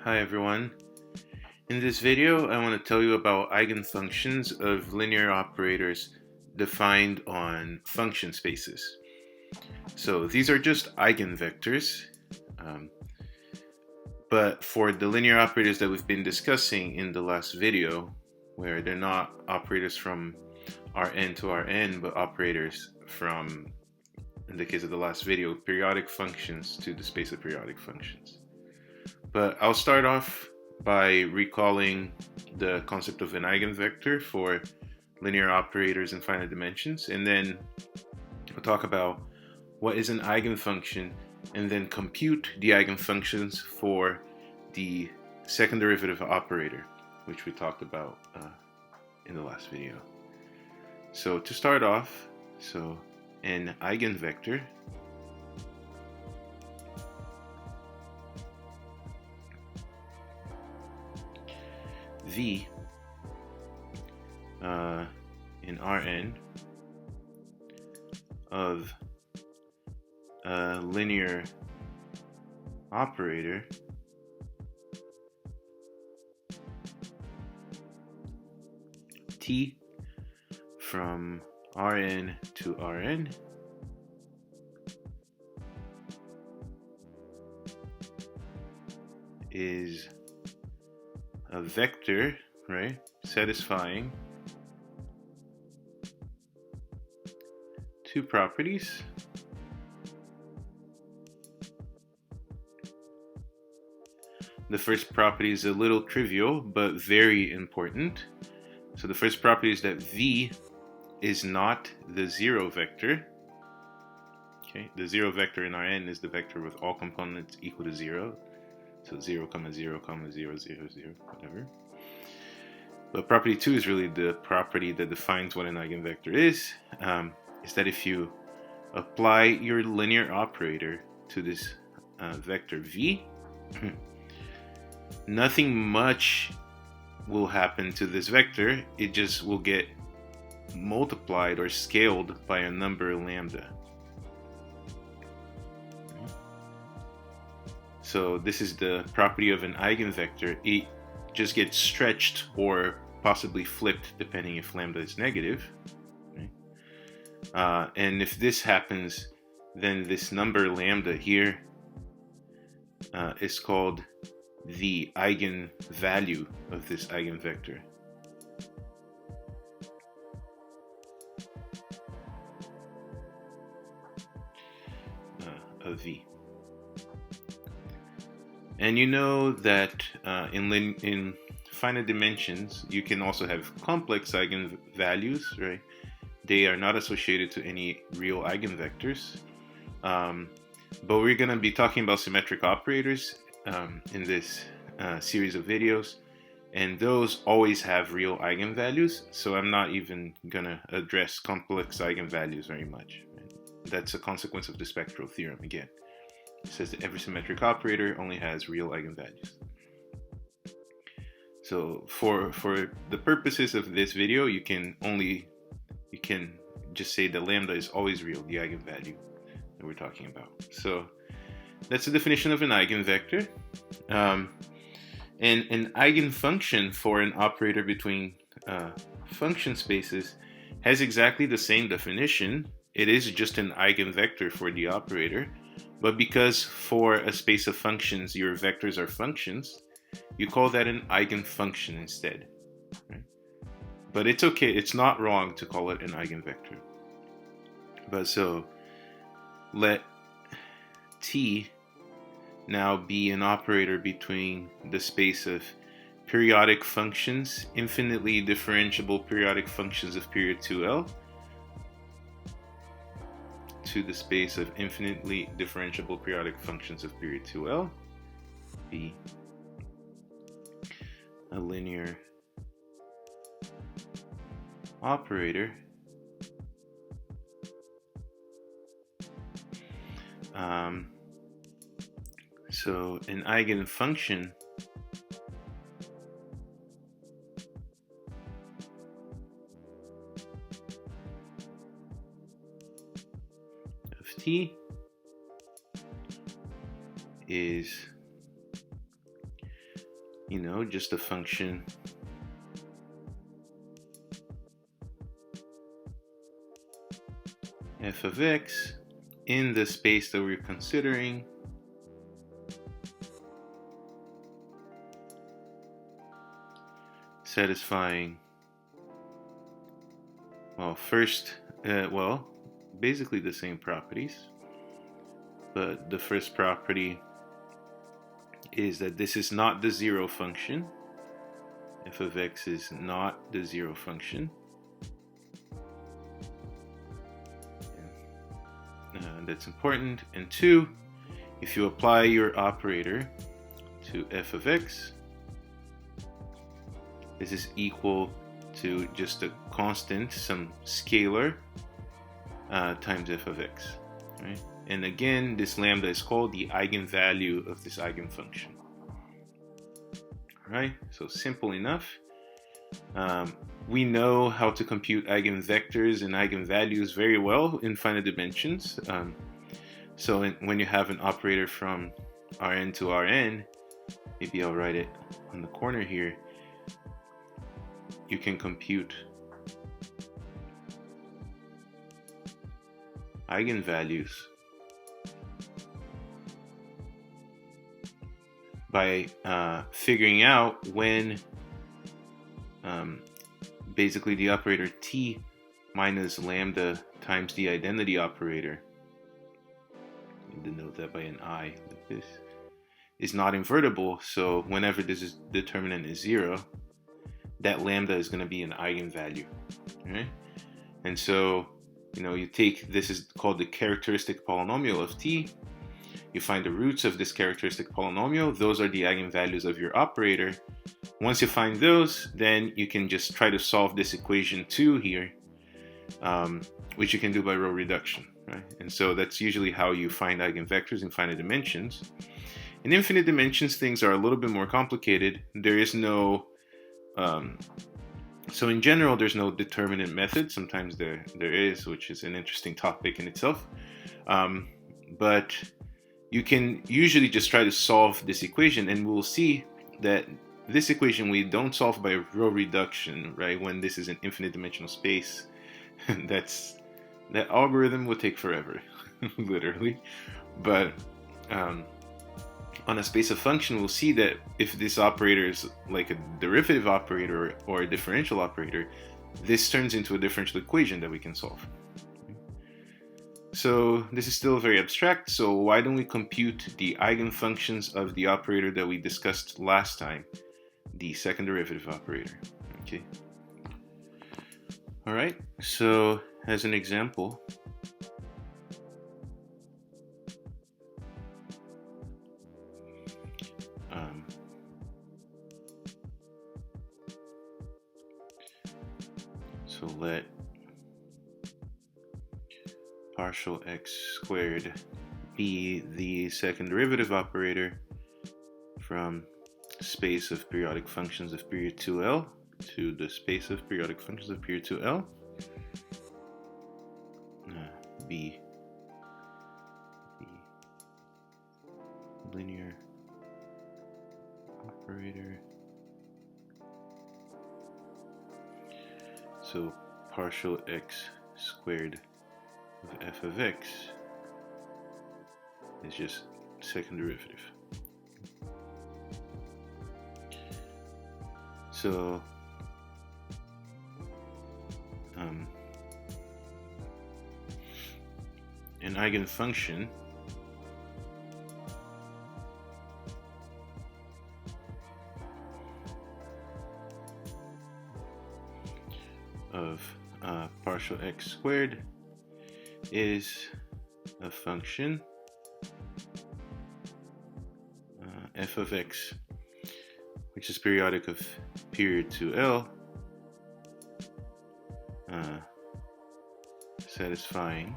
Hi everyone. In this video I want to tell you about eigenfunctions of linear operators defined on function spaces. So these are just eigenvectors, but for the linear operators that we've been discussing in the last video, where they're not operators from Rn to Rn, but operators from, in the case of the last video, periodic functions to the space of periodic functions. But I'll start off by recalling the concept of an eigenvector for linear operators in finite dimensions, and then we'll talk about what is an eigenfunction, and then compute the eigenfunctions for the second derivative operator, which we talked about in the last video. So to start off, an eigenvector V in Rn of a linear operator T from Rn to Rn is a vector, right, satisfying two properties. The first property is a little trivial, but very important. So the first property is that V is not the zero vector. Okay, the zero vector in Rn is the vector with all components equal to 0. So 0, 0, 0, 0, 0, whatever. But property 2 is really the property that defines what an eigenvector is that if you apply your linear operator to this vector V, nothing much will happen to this vector. It just will get multiplied or scaled by a number lambda. So this is the property of an eigenvector. It just gets stretched or possibly flipped depending if lambda is negative. And if this happens, then this number lambda here is called the eigenvalue of this eigenvector. Of V. And you know that in finite dimensions, you can also have complex eigenvalues, right? They are not associated to any real eigenvectors. But we're going to be talking about symmetric operators in this series of videos. And those always have real eigenvalues. So I'm not even going to address complex eigenvalues very much. Right? That's a consequence of the spectral theorem again. It says that every symmetric operator only has real eigenvalues. So for the purposes of this video, you can just say that lambda is always real, the eigenvalue that we're talking about. So that's the definition of an eigenvector. And an eigenfunction for an operator between function spaces has exactly the same definition. It is just an eigenvector for the operator. But because for a space of functions, your vectors are functions, you call that an eigenfunction instead. Right? But it's okay, it's not wrong to call it an eigenvector. But so, let T now be an operator between the space of periodic functions, infinitely differentiable periodic functions of period 2L, to the space of infinitely differentiable periodic functions of period 2L, be a linear operator so an eigenfunction of T is just a function f of x in the space that we're considering, satisfying, basically the same properties, but the first property is that this is not the zero function. F of x is not the zero function. That's important. And two, if you apply your operator to f of x, this is equal to just a constant, some scalar, times f of x, right? And again, this lambda is called the eigenvalue of this eigenfunction. All right, so simple enough. We know how to compute eigenvectors and eigenvalues very well in finite dimensions. When you have an operator from Rn to Rn, maybe I'll write it on the corner here, you can compute eigenvalues by figuring out when basically the operator t minus lambda times the identity operator, denote that by an I like this, is not invertible. So whenever this determinant is 0, that lambda is going to be an eigenvalue, right? And so you take, this is called the characteristic polynomial of t. You find the roots of this characteristic polynomial. Those are the eigenvalues of your operator. Once you find those, then you can just try to solve this equation 2 here, which you can do by row reduction, right? And so that's usually how you find eigenvectors in finite dimensions. In infinite dimensions, things are a little bit more complicated. There is no, so in general, there's no determinant method. Sometimes there is, which is an interesting topic in itself. But you can usually just try to solve this equation, and we'll see that this equation we don't solve by row reduction, right? When this is an infinite dimensional space, that algorithm would take forever, literally. But on a space of function, we'll see that if this operator is like a derivative operator or a differential operator, this turns into a differential equation that we can solve. So this is still very abstract, so why don't we compute the eigenfunctions of the operator that we discussed last time, the second derivative operator, okay? All right, so as an example, so let partial x squared be the second derivative operator from space of periodic functions of period 2L to the space of periodic functions of period 2L. Be the linear operator. So partial x squared of f of x is just second derivative. So an eigenfunction of partial x squared is a function f of x, which is periodic of period 2L, satisfying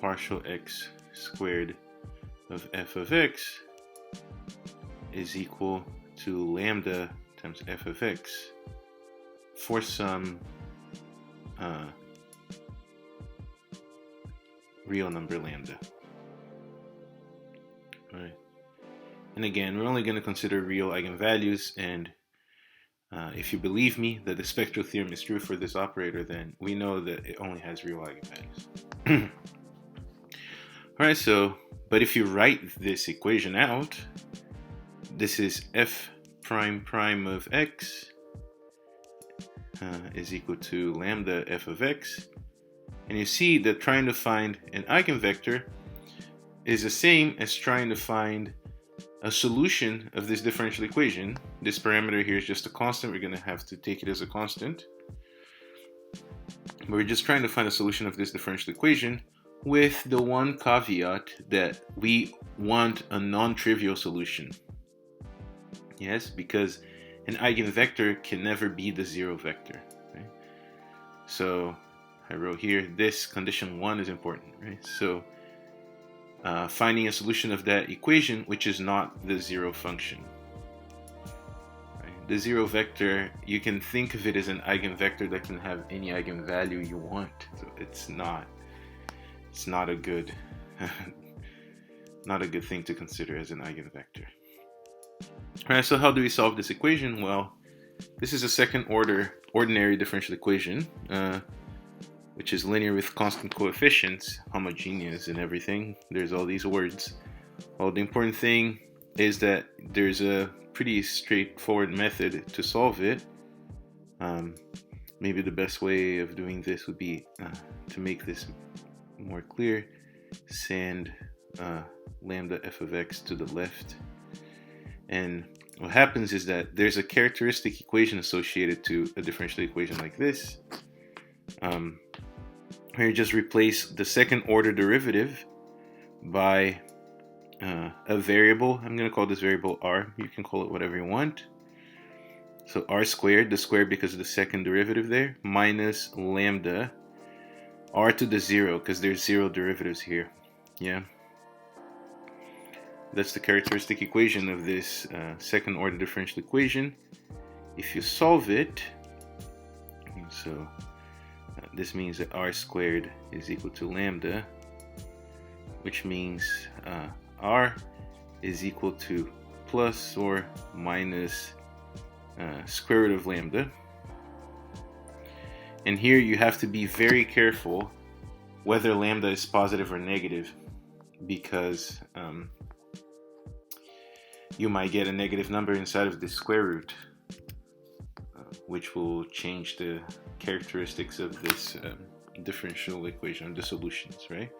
partial x squared of f of x is equal to lambda times f of x for some real number lambda. right? And again, we're only going to consider real eigenvalues, and if you believe me that the spectral theorem is true for this operator, then we know that it only has real eigenvalues. All right, so, but if you write this equation out, this is f prime prime of x is equal to lambda f of x. And you see that trying to find an eigenvector is the same as trying to find a solution of this differential equation. This parameter here is just a constant. We're going to have to take it as a constant. We're just trying to find a solution of this differential equation with the one caveat that we want a non-trivial solution. Yes, because an eigenvector can never be the zero vector. Right? So I wrote here, this condition 1 is important. Right? So finding a solution of that equation which is not the zero function. Right? The zero vector, you can think of it as an eigenvector that can have any eigenvalue you want. So it's not a good not a good thing to consider as an eigenvector. Alright, so how do we solve this equation? Well, this is a second order ordinary differential equation, which is linear with constant coefficients, homogeneous and everything. There's all these words. Well, the important thing is that there's a pretty straightforward method to solve it. Maybe the best way of doing this would be to make this more clear, send lambda f of x to the left. And what happens is that there's a characteristic equation associated to a differential equation like this. Here you just replace the second order derivative by a variable. I'm going to call this variable r. You can call it whatever you want. So r squared, the square because of the second derivative there, minus lambda r to the 0 because there's 0 derivatives here. Yeah. That's the characteristic equation of this second order differential equation. If you solve it, so this means that r squared is equal to lambda, which means r is equal to plus or minus square root of lambda. And here you have to be very careful whether lambda is positive or negative, because you might get a negative number inside of the square root, which will change the characteristics of this differential equation, the solutions, right?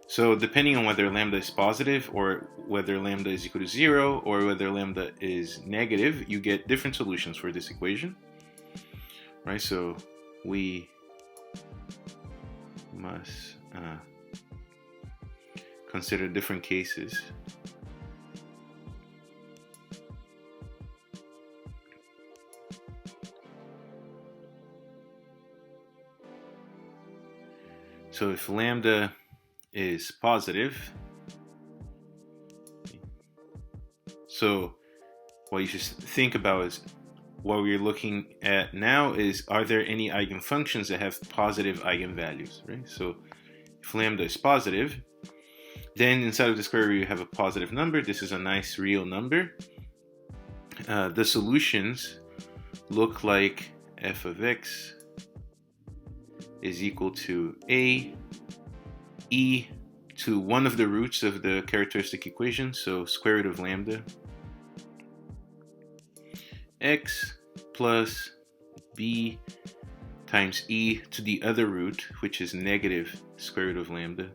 So depending on whether lambda is positive or whether lambda is equal to 0 or whether lambda is negative, you get different solutions for this equation, right? So we must consider different cases. So if lambda is positive, so what you should think about is what we're looking at now is, are there any eigenfunctions that have positive eigenvalues, right? So if lambda is positive, then inside of the square root you have a positive number. This is a nice real number. The solutions look like f of x is equal to a e to one of the roots of the characteristic equation, so square root of lambda x plus b times e to the other root, which is negative square root of lambda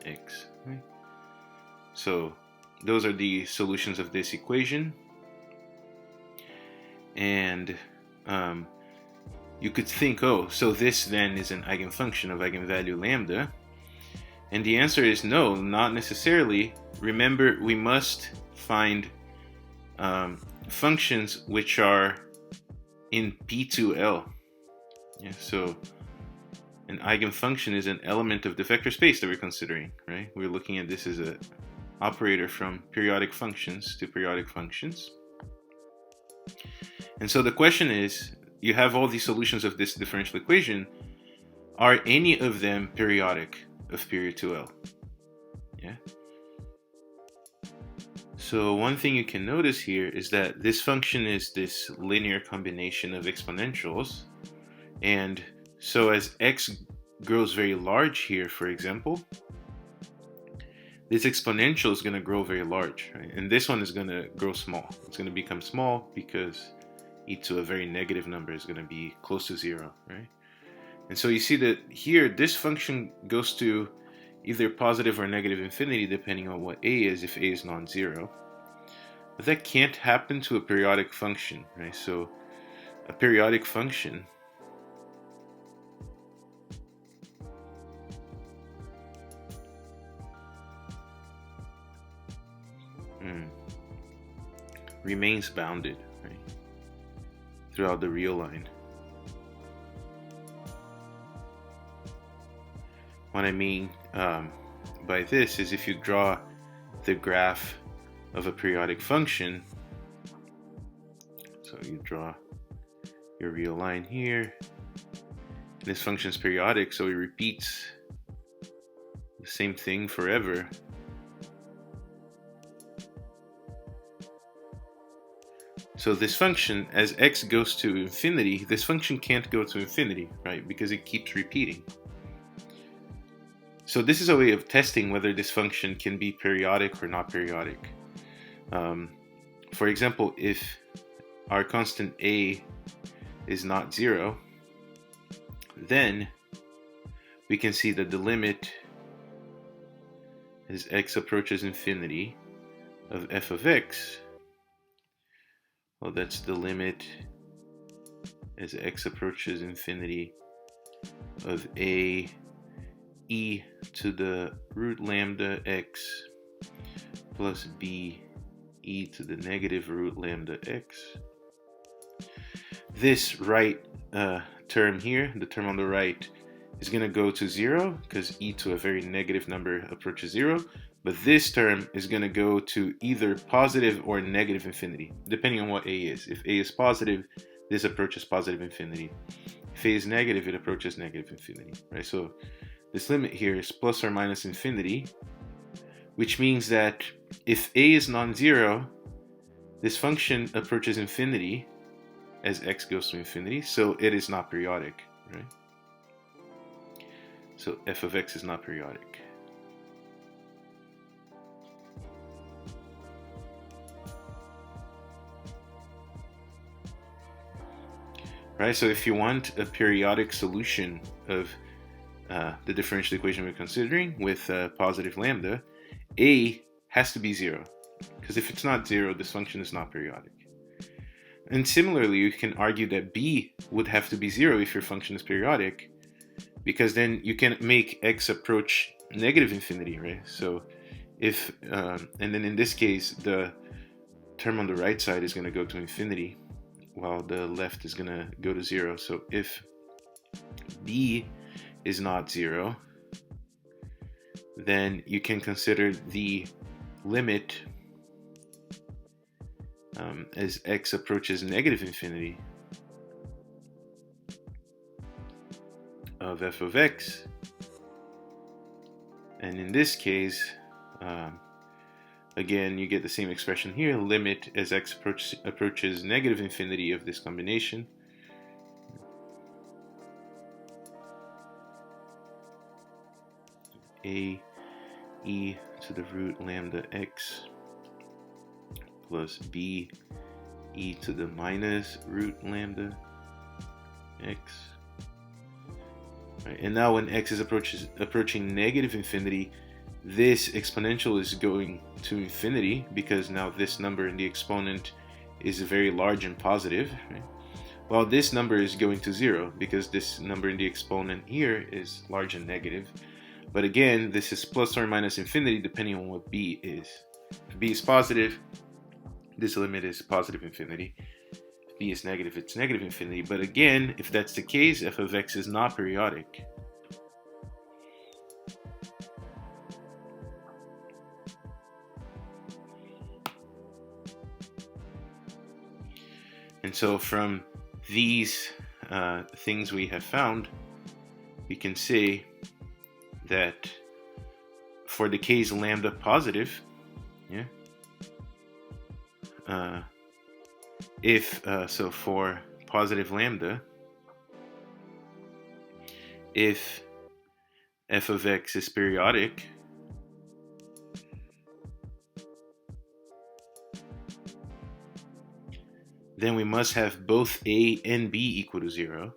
x. Right? So those are the solutions of this equation. And you could think, oh, so this then is an eigenfunction of eigenvalue lambda. And the answer is no, not necessarily. Remember, we must find functions which are in P2L. Yeah, so an eigenfunction is an element of the vector space that we're considering, right? We're looking at this as an operator from periodic functions to periodic functions. And so the question is, you have all these solutions of this differential equation. Are any of them periodic of period 2L? Yeah. So one thing you can notice here is that this function is this linear combination of exponentials. And so as x grows very large here, for example, this exponential is going to grow very large, right? And this one is going to grow small. It's going to become small because e to a very negative number is going to be close to 0, right? And so you see that here, this function goes to either positive or negative infinity, depending on what a is, if a is non-zero. But that can't happen to a periodic function, right? So a periodic function remains bounded, right, throughout the real line. What I mean by this is if you draw the graph of a periodic function, so you draw your real line here, this function is periodic, so it repeats the same thing forever. So this function, as x goes to infinity, this function can't go to infinity, right? Because it keeps repeating. So this is a way of testing whether this function can be periodic or not periodic. For example, if our constant a is not 0, then we can see that the limit as x approaches infinity of f of x, well, that's the limit as x approaches infinity of a e to the root lambda x plus b e to the negative root lambda x. This right term here, the term on the right, is going to go to 0 because e to a very negative number approaches 0. But this term is going to go to either positive or negative infinity, depending on what a is. If a is positive, this approaches positive infinity. If a is negative, it approaches negative infinity, right? So this limit here is plus or minus infinity, which means that if a is non-zero, this function approaches infinity as x goes to infinity, so it is not periodic, right? So f of x is not periodic. Right, so if you want a periodic solution of the differential equation we're considering with positive lambda, a has to be 0. Because if it's not 0, this function is not periodic. And similarly, you can argue that b would have to be 0 if your function is periodic, because then you can make x approach negative infinity, right? So if, and then in this case, the term on the right side is going to go to infinity, while the left is going to go to 0. So if b is not 0, then you can consider the limit as x approaches negative infinity of f of x. And in this case, again, you get the same expression here, limit as x approaches negative infinity of this combination. A e to the root lambda x plus b e to the minus root lambda x. Right, and now when x is approaching negative infinity, this exponential is going to infinity because now this number in the exponent is very large and positive, right? While this number is going to 0 because this number in the exponent here is large and negative. But again, this is plus or minus infinity depending on what b is. If b is positive, this limit is positive infinity. If b is negative, it's negative infinity. But again, if that's the case, f of x is not periodic. And so from these things we have found, we can say that for the case lambda positive, yeah. So for positive lambda, if f of x is periodic, then we must have both a and b equal to 0.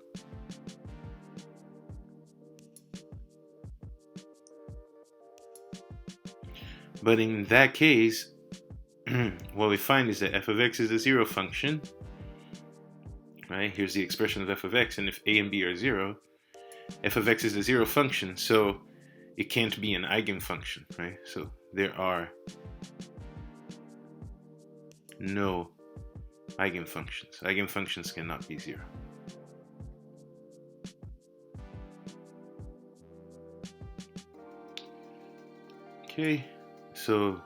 But in that case, what we find is that f of x is a 0 function, right? Here's the expression of f of x, and if a and b are 0, f of x is a 0 function, so it can't be an eigenfunction, right? So there are no eigenfunctions. Eigenfunctions cannot be 0. Okay, so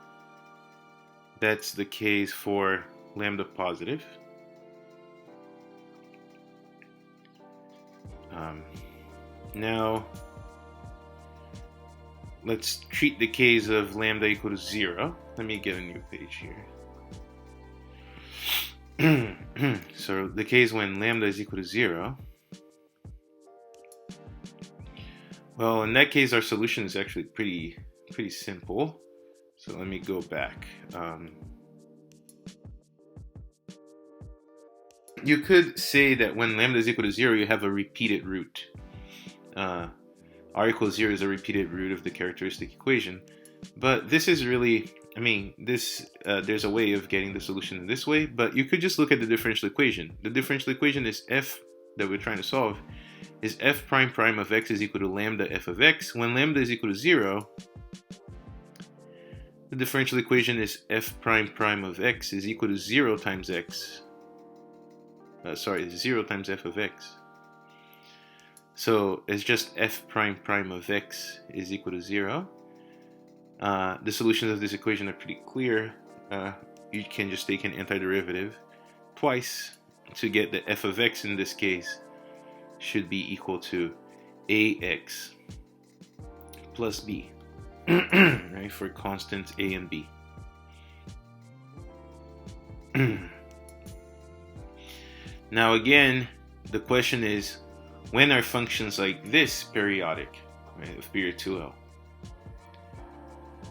that's the case for lambda positive. Now, let's treat the case of lambda equal to 0. Let me get a new page here. So the case when lambda is equal to 0. Well, in that case, our solution is actually pretty simple. So let me go back. You could say that when lambda is equal to 0, you have a repeated root. R equals 0 is a repeated root of the characteristic equation. But this is really, there's a way of getting the solution in this way, but you could just look at the differential equation. The differential equation is f, that we're trying to solve, is f prime prime of x is equal to lambda f of x. When lambda is equal to 0, the differential equation is f prime prime of x is equal to 0 times x. 0 times f of x. So it's just f prime prime of x is equal to 0. The solutions of this equation are pretty clear. You can just take an antiderivative twice to get the f of x in this case should be equal to ax plus b, right, for constants a and b. Now again, the question is, when are functions like this periodic, right, of period 2L?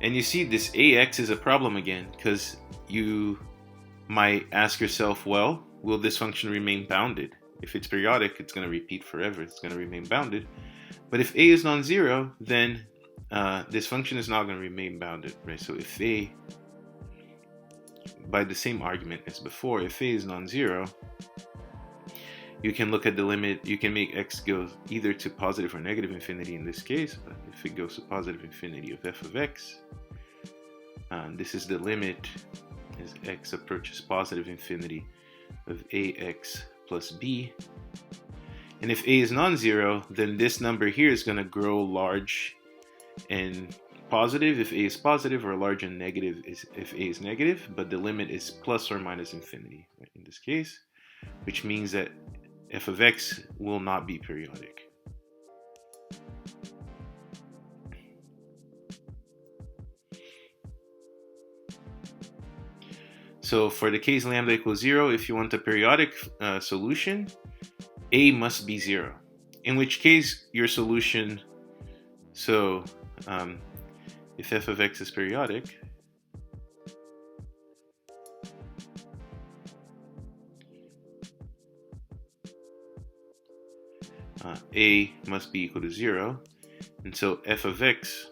And you see this ax is a problem again, because you might ask yourself, well, will this function remain bounded? If it's periodic, it's going to repeat forever. It's going to remain bounded. But if a is non-zero, then this function is not going to remain bounded, right? So if a, by the same argument as before, if a is non-zero, you can look at the limit. You can make x go either to positive or negative infinity in this case. But if it goes to positive infinity of f of x, this is the limit as x approaches positive infinity of ax plus b. And if a is non-zero, then this number here is going to grow large and positive if a is positive, or large and negative if a is negative, but the limit is plus or minus infinity, right, in this case, which means that f of x will not be periodic. So for the case lambda equals 0, if you want a periodic solution, a must be 0. In which case your solution, so if f of x is periodic, a must be equal to 0, and so f of x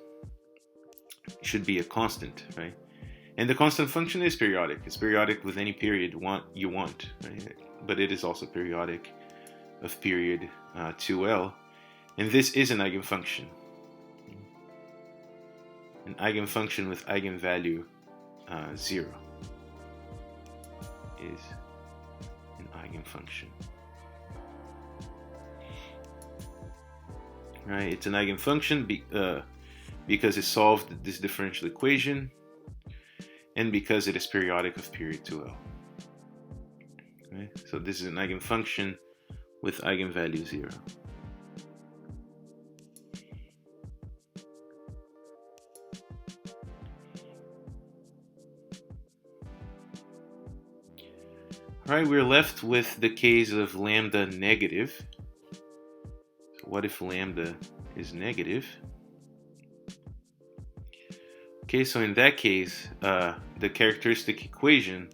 should be a constant, right? And the constant function is periodic. It's periodic with any period you want, right? But it is also periodic of period 2L, and this is an eigenfunction. An eigenfunction with eigenvalue 0 is an eigenfunction. Right, it's an eigenfunction because it solved this differential equation, and because it is periodic of period 2L. Right? So this is an eigenfunction with eigenvalue 0. All right, we're left with the case of lambda negative. So what if lambda is negative? Okay, so in that case, the characteristic equation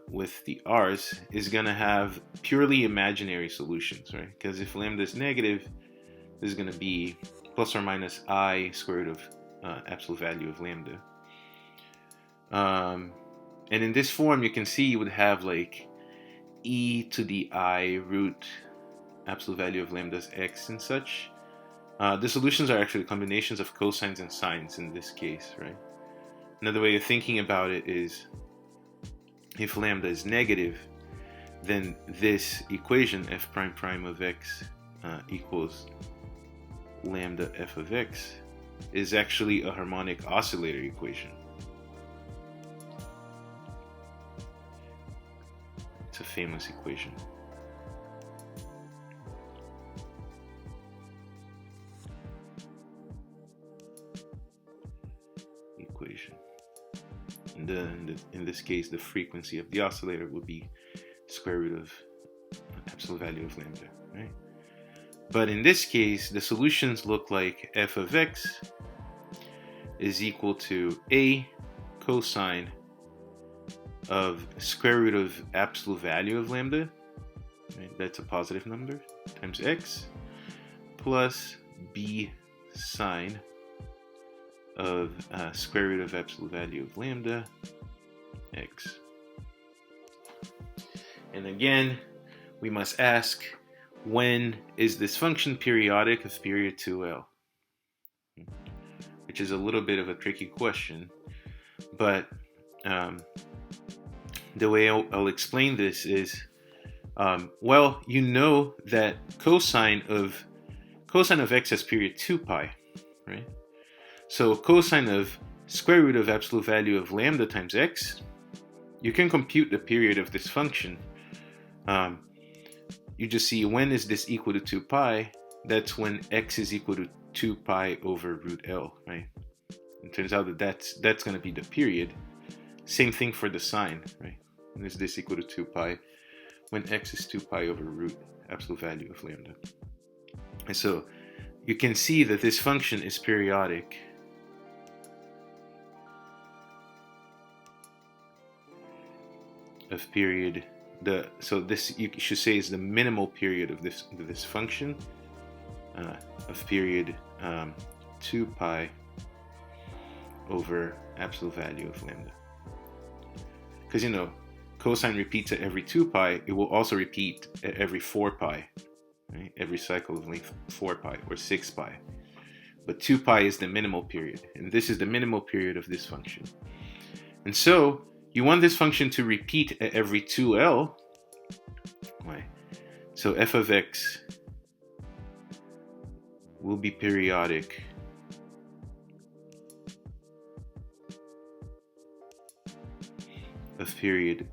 with the r's is going to have purely imaginary solutions, right? Because if lambda is negative, this is going to be plus or minus I square root of absolute value of lambda. And in this form, you can see you would have like e to the I root absolute value of lambda's x and such. The solutions are actually combinations of cosines and sines in this case, right? Another way of thinking about it is if lambda is negative, then this equation f prime prime of x equals lambda f of x is actually a harmonic oscillator equation. It's a famous equation. In this case, the frequency of the oscillator would be square root of absolute value of lambda, right? But in this case, the solutions look like f of x is equal to a cosine of square root of absolute value of lambda, right? That's a positive number, times x, plus b sine of square root of absolute value of lambda x. And again, we must ask, when is this function periodic of period 2L? Which is a little bit of a tricky question, but the way I'll explain this is, well, you know that cosine of x has period 2 pi, right? So cosine of square root of absolute value of lambda times x, you can compute the period of this function. You just see, when is this equal to 2 pi? That's when x is equal to 2 pi over root L, right? It turns out that that's going to be the period. Same thing for the sine, right? When is this equal to 2 pi? When x is 2 pi over root absolute value of lambda. And so you can see that this function is periodic of period, so this you should say is the minimal period of this function of period 2 pi over absolute value of lambda. Because, you know, cosine repeats at every 2 pi, it will also repeat at every 4 pi, right? Every cycle of length 4 pi or 6 pi. But 2 pi is the minimal period, and this is the minimal period of this function. And so you want this function to repeat at every 2L. Right? So f of x will be periodic of period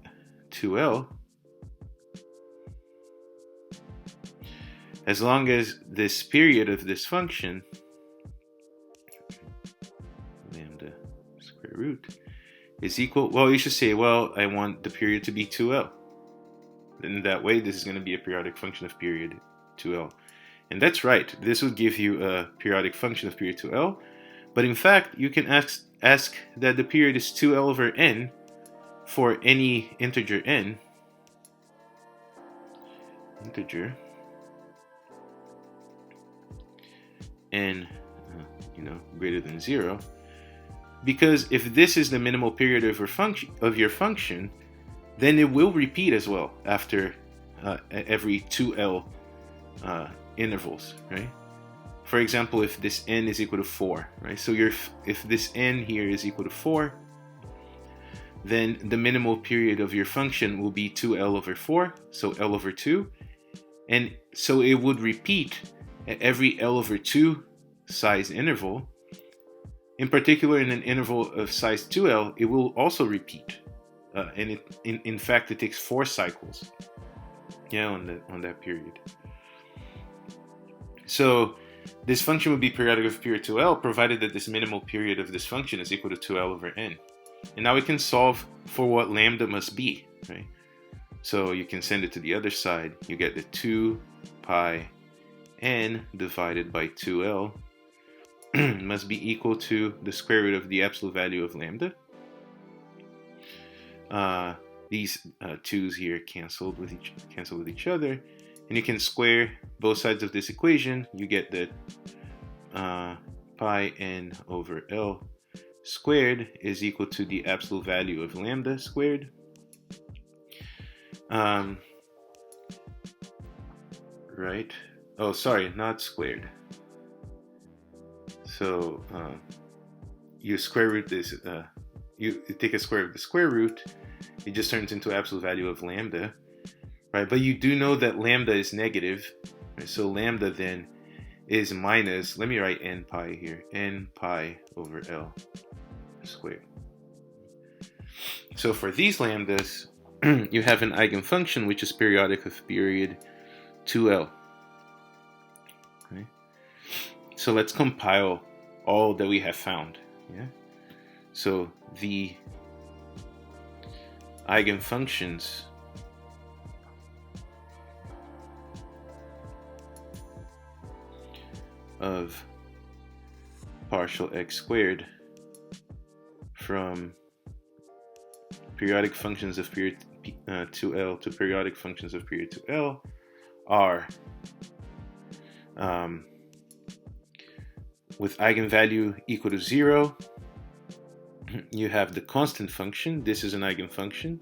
2L as long as this period of this function, lambda square root, is equal, well, you should say, well, I want the period to be 2L. In that way, this is going to be a periodic function of period 2L. And that's right, this would give you a periodic function of period 2L. But in fact, you can ask that the period is 2L over n for any integer n. N, greater than 0. Because if this is the minimal period of your function, then it will repeat as well after every 2L intervals, right? For example, if this n is equal to 4, right? So if this n here is equal to 4, then the minimal period of your function will be 2L over 4, so L over 2. And so it would repeat at every L over 2 size interval. In particular, in an interval of size 2L, it will also repeat. And in fact, it takes 4 cycles on that period. So this function would be periodic of period 2L, provided that this minimal period of this function is equal to 2L over n. And now we can solve for what lambda must be, right? So you can send it to the other side. You get the 2 pi n divided by 2l must be equal to the square root of the absolute value of lambda. These 2's here cancel with each other, and you can square both sides of this equation. You get that pi n over l squared is equal to the absolute value of lambda squared. Right? Oh, sorry, not squared. So you square root this. You take a square of the square root. It just turns into absolute value of lambda, right? But you do know that lambda is negative, right? So lambda then is minus, let me write n pi here, n pi over l squared. So for these lambdas, you have an eigenfunction which is periodic of period 2l. Okay? So let's compile all that we have found. Yeah. So the eigenfunctions of partial x squared from periodic functions of period 2l to periodic functions of period 2l are with eigenvalue equal to 0. You have the constant function. This is an eigenfunction.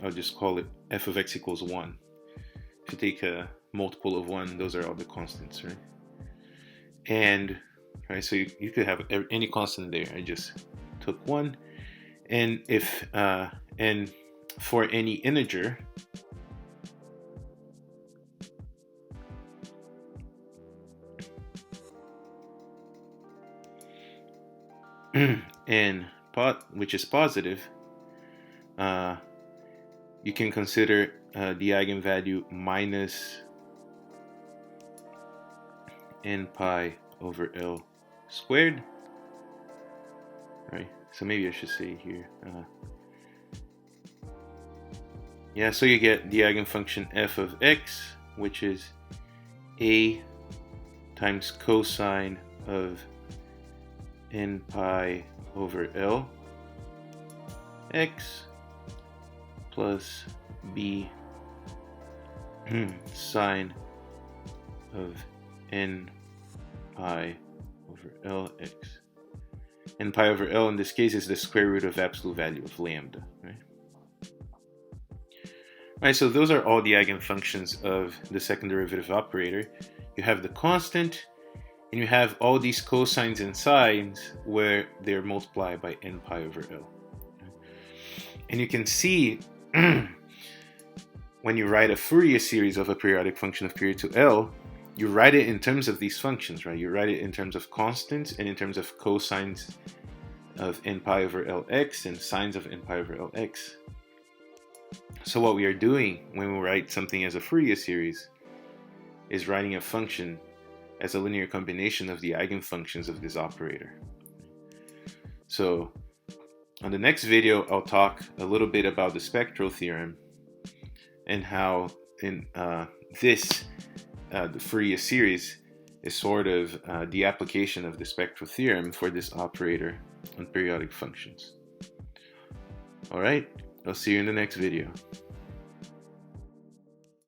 I'll just call it f of x equals 1. If you take a multiple of 1, those are all the constants, right? And right, so you could have any constant there. I just took 1. And if and for any integer, and which is positive, you can consider the eigenvalue minus n pi over l squared, right? So maybe I should say here, yeah, so you get the eigenfunction f of x, which is a times cosine of n pi over l x plus b sine of n pi over l x. N pi over l in this case is the square root of absolute value of lambda, right? Alright, so those are all the eigenfunctions of the second derivative operator. You have the constant, and you have all these cosines and sines where they're multiplied by n pi over l. And you can see when you write a Fourier series of a periodic function of period 2l, you write it in terms of these functions, right? You write it in terms of constants and in terms of cosines of n pi over lx and sines of n pi over lx. So what we are doing when we write something as a Fourier series is writing a function as a linear combination of the eigenfunctions of this operator. So on the next video, I'll talk a little bit about the spectral theorem and how in the Fourier series is sort of the application of the spectral theorem for this operator on periodic functions. All right, I'll see you in the next video.